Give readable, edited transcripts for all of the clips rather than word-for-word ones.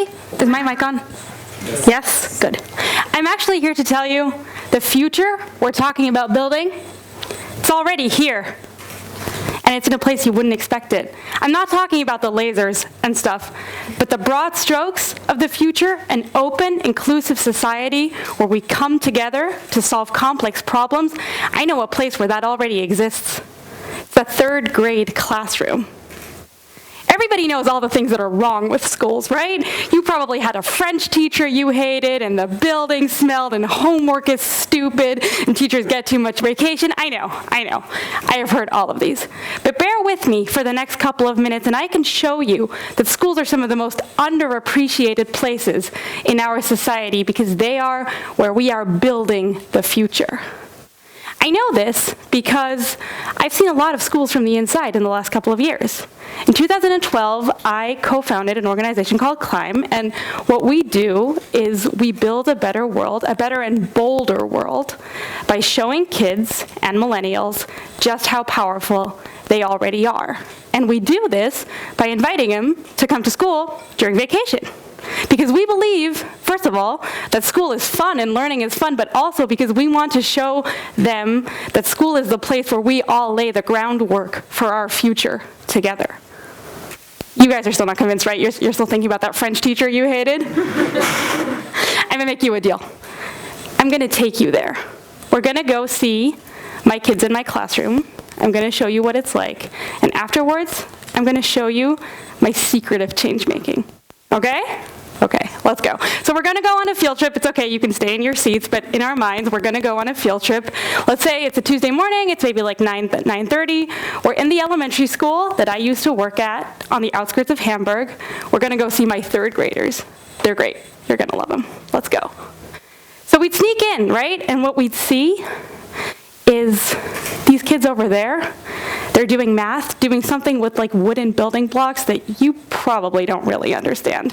is my mic on? Yes? Good. I'm actually here to tell you the future we're talking about building, it's already here. And it's in a place you wouldn't expect it. I'm not talking about the lasers and stuff, but the broad strokes of the future, an open, inclusive society where we come together to solve complex problems. I know a place where that already exists. It's the third grade classroom. Everybody knows all the things that are wrong with schools, right? You probably had a French teacher you hated, and the building smelled, and homework is stupid, and teachers get too much vacation. I know. I have heard all of these. But bear with me for the next couple of minutes, and I can show you that schools are some of the most underappreciated places in our society because they are where we are building the future. I know this because I've seen a lot of schools from the inside in the last couple of years. In 2012, I co-founded an organization called Climb, and what we do is we build a better world, a better and bolder world, by showing kids and millennials just how powerful they already are. And we do this by inviting them to come to school during vacation. Because we believe, first of all, that school is fun and learning is fun, but also because we want to show them that school is the place where we all lay the groundwork for our future together. You guys are still not convinced, right? You're still thinking about that French teacher you hated? I'm going to make you a deal. I'm going to take you there. We're going to go see my kids in my classroom. I'm going to show you what it's like. And afterwards, I'm going to show you my secret of change making. Okay? Okay, let's go. So we're going to go on a field trip. It's okay, you can stay in your seats, but in our minds, we're going to go on a field trip. Let's say it's a Tuesday morning. It's maybe like 9:30. We're in the elementary school that I used to work at on the outskirts of Hamburg. We're going to go see my third graders. They're great. You're going to love them. Let's go. So we'd sneak in, right? And what we'd see is these kids over there. They're doing math, doing something with like wooden building blocks that you probably don't really understand.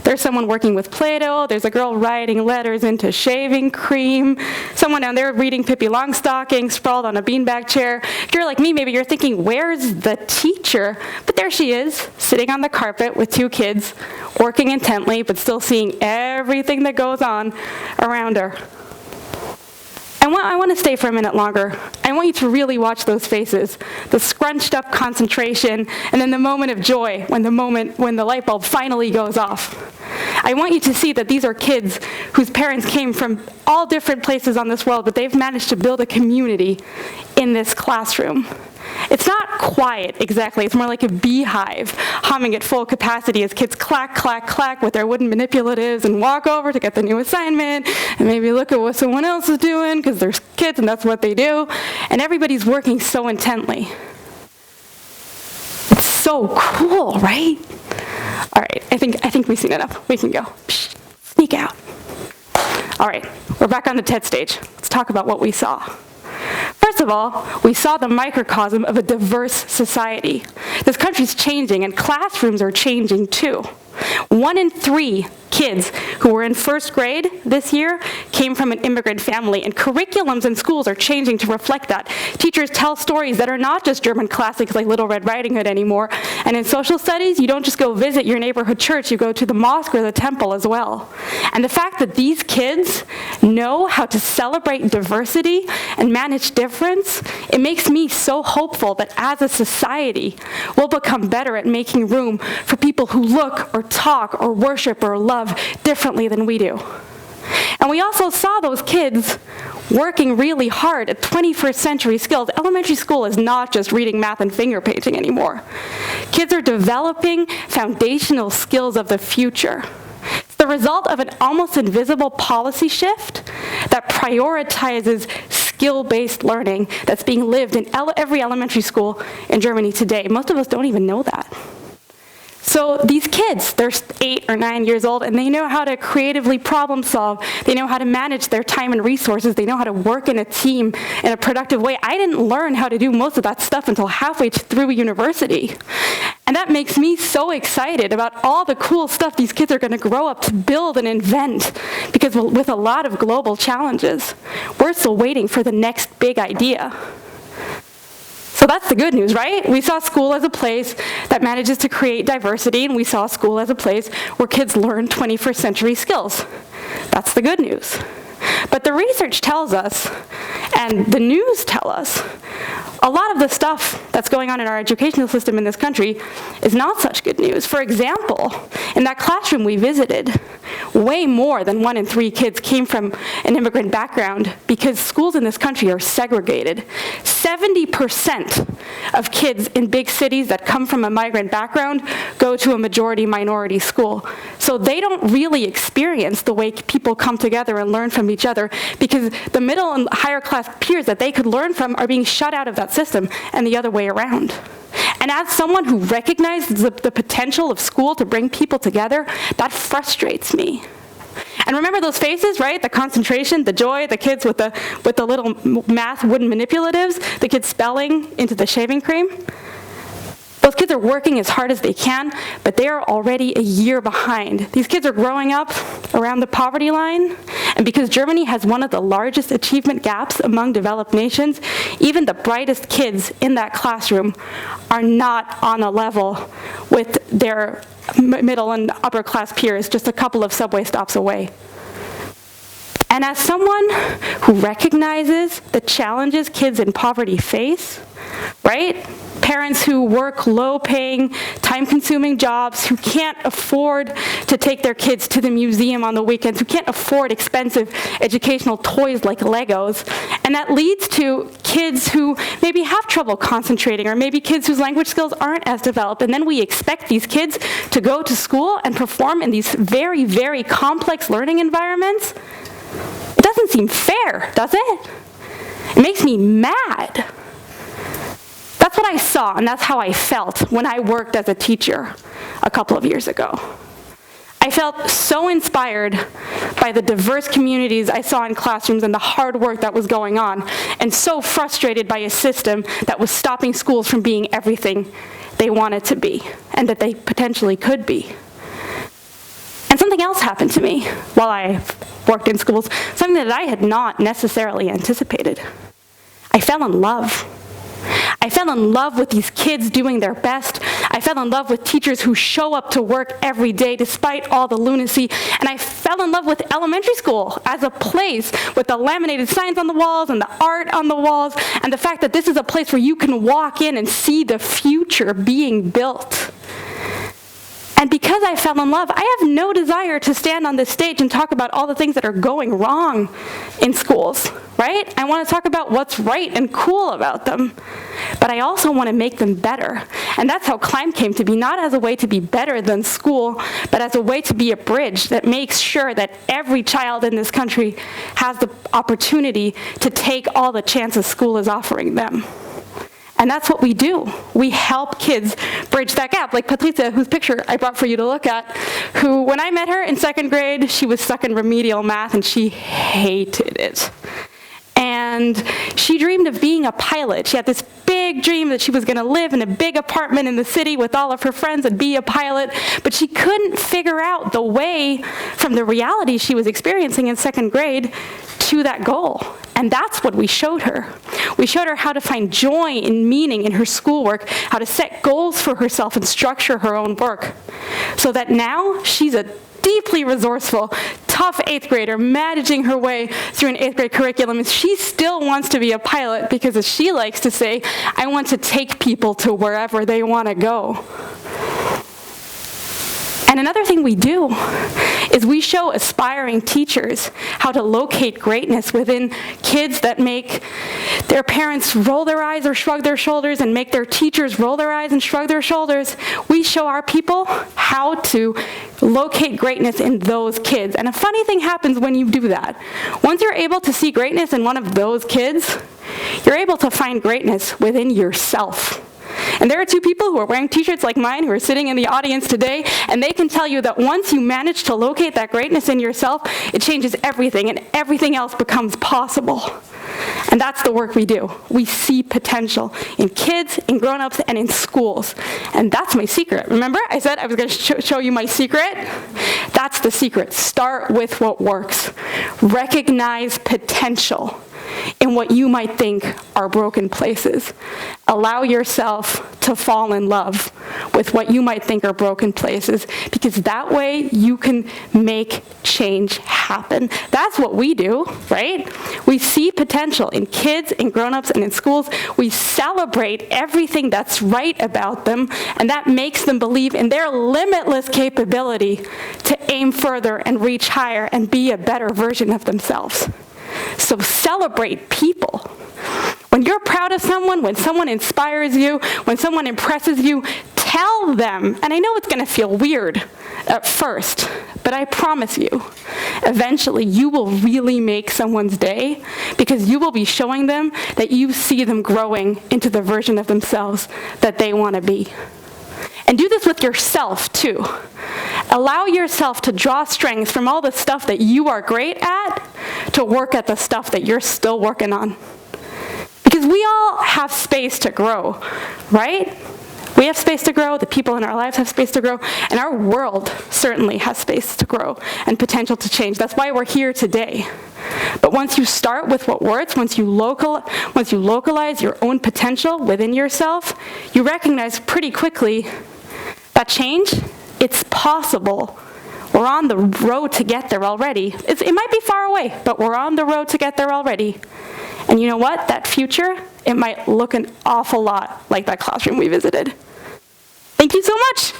There's someone working with Play-Doh. There's a girl writing letters into shaving cream. Someone down there reading Pippi Longstocking, sprawled on a beanbag chair. If you're like me, maybe you're thinking, where's the teacher? But there she is, sitting on the carpet with two kids, working intently, but still seeing everything that goes on around her. I want to stay for a minute longer. I want you to really watch those faces, the scrunched up concentration, and then the moment of joy when the light bulb finally goes off. I want you to see that these are kids whose parents came from all different places on this world, but they've managed to build a community in this classroom. It's not quiet exactly, it's more like a beehive humming at full capacity as kids clack, clack, clack with their wooden manipulatives and walk over to get the new assignment and maybe look at what someone else is doing because they're kids and that's what they do. And everybody's working so intently. It's so cool, right? All right, I think we've seen enough. We can go. Psh, sneak out. All right, we're back on the TED stage. Let's talk about what we saw. First of all, we saw the microcosm of a diverse society. This country's changing, and classrooms are changing too. 1 in 3 kids who were in first grade this year came from an immigrant family, and curriculums in schools are changing to reflect that. Teachers tell stories that are not just German classics like Little Red Riding Hood anymore. And in social studies, you don't just go visit your neighborhood church, you go to the mosque or the temple as well. And the fact that these kids know how to celebrate diversity and manage difference, it makes me so hopeful that as a society, we'll become better at making room for people who look or talk or worship or love differently than we do. And we also saw those kids working really hard at 21st century skills. Elementary school is not just reading, math, and finger painting anymore. Kids are developing foundational skills of the future. It's the result of an almost invisible policy shift that prioritizes skill-based learning that's being lived in every elementary school in Germany today. Most of us don't even know that. So these kids, they're 8 or 9 years old, and they know how to creatively problem solve. They know how to manage their time and resources. They know how to work in a team in a productive way. I didn't learn how to do most of that stuff until halfway through university. And that makes me so excited about all the cool stuff these kids are going to grow up to build and invent, because with a lot of global challenges, we're still waiting for the next big idea. So that's the good news, right? We saw school as a place that manages to create diversity, and we saw school as a place where kids learn 21st century skills. That's the good news. But the research tells us, and the news tell us, a lot of the stuff that's going on in our educational system in this country is not such good news. For example, in that classroom we visited, way more than 1 in 3 kids came from an immigrant background because schools in this country are segregated. 70% of kids in big cities that come from a migrant background go to a majority-minority school. So they don't really experience the way people come together and learn from each other because the middle and higher class peers that they could learn from are being shut out of that system and the other way around. And as someone who recognizes the potential of school to bring people together, that frustrates me. And remember those faces, right? The concentration, the joy, the kids with the little math wooden manipulatives, the kids spelling into the shaving cream. Those kids are working as hard as they can, but they are already a year behind. These kids are growing up around the poverty line, and because Germany has one of the largest achievement gaps among developed nations, even the brightest kids in that classroom are not on a level with their middle and upper class peers just a couple of subway stops away. And as someone who recognizes the challenges kids in poverty face, right? Parents who work low-paying, time-consuming jobs, who can't afford to take their kids to the museum on the weekends, who can't afford expensive educational toys like Legos. And that leads to kids who maybe have trouble concentrating, or maybe kids whose language skills aren't as developed. And then we expect these kids to go to school and perform in these very, very complex learning environments. It doesn't seem fair, does it? It makes me mad. That's what I saw, and that's how I felt when I worked as a teacher a couple of years ago. I felt so inspired by the diverse communities I saw in classrooms and the hard work that was going on, and so frustrated by a system that was stopping schools from being everything they wanted to be, and that they potentially could be. And something else happened to me while I worked in schools, something that I had not necessarily anticipated. I fell in love. I fell in love with these kids doing their best. I fell in love with teachers who show up to work every day despite all the lunacy. And I fell in love with elementary school as a place with the laminated signs on the walls and the art on the walls, and the fact that this is a place where you can walk in and see the future being built. And because I fell in love, I have no desire to stand on this stage and talk about all the things that are going wrong in schools, right? I want to talk about what's right and cool about them. But I also want to make them better. And that's how Climb came to be, not as a way to be better than school, but as a way to be a bridge that makes sure that every child in this country has the opportunity to take all the chances school is offering them. And that's what we do. We help kids bridge that gap. Like Patricia, whose picture I brought for you to look at, who, when I met her in 2nd grade, she was stuck in remedial math and she hated it. And she dreamed of being a pilot. She had this big dream that she was going to live in a big apartment in the city with all of her friends and be a pilot, but she couldn't figure out the way from the reality she was experiencing in 2nd grade to that goal. And that's what we showed her. We showed her how to find joy and meaning in her schoolwork, how to set goals for herself and structure her own work, so that now she's a deeply resourceful, tough 8th grader managing her way through an 8th grade curriculum. And she still wants to be a pilot because, as she likes to say, I want to take people to wherever they want to go. And another thing we do is we show aspiring teachers how to locate greatness within kids that make their parents roll their eyes or shrug their shoulders and make their teachers roll their eyes and shrug their shoulders. We show our people how to locate greatness in those kids. And a funny thing happens when you do that. Once you're able to see greatness in one of those kids, you're able to find greatness within yourself. And there are 2 people who are wearing t-shirts like mine who are sitting in the audience today, and they can tell you that once you manage to locate that greatness in yourself, it changes everything, and everything else becomes possible. And that's the work we do. We see potential in kids, in grown-ups, and in schools. And that's my secret. Remember, I said I was going to show you my secret? That's the secret. Start with what works. Recognize potential. in what you might think are broken places. Allow yourself to fall in love with what you might think are broken places, because that way you can make change happen. That's what we do, right? We see potential in kids, in grown-ups, and in schools. We celebrate everything that's right about them, and that makes them believe in their limitless capability to aim further and reach higher and be a better version of themselves. So celebrate people. When you're proud of someone, when someone inspires you, when someone impresses you, tell them. And I know it's going to feel weird at first, but I promise you, eventually you will really make someone's day, because you will be showing them that you see them growing into the version of themselves that they want to be. And do this with yourself, too. Allow yourself to draw strength from all the stuff that you are great at to work at the stuff that you're still working on. Because we all have space to grow, right? We have space to grow, the people in our lives have space to grow, and our world certainly has space to grow and potential to change. That's why we're here today. But once you start with what works, once you localize your own potential within yourself, you recognize pretty quickly that change, it's possible. We're on the road to get there already. It might be far away, but we're on the road to get there already. And you know what? That future, it might look an awful lot like that classroom we visited. Thank you so much.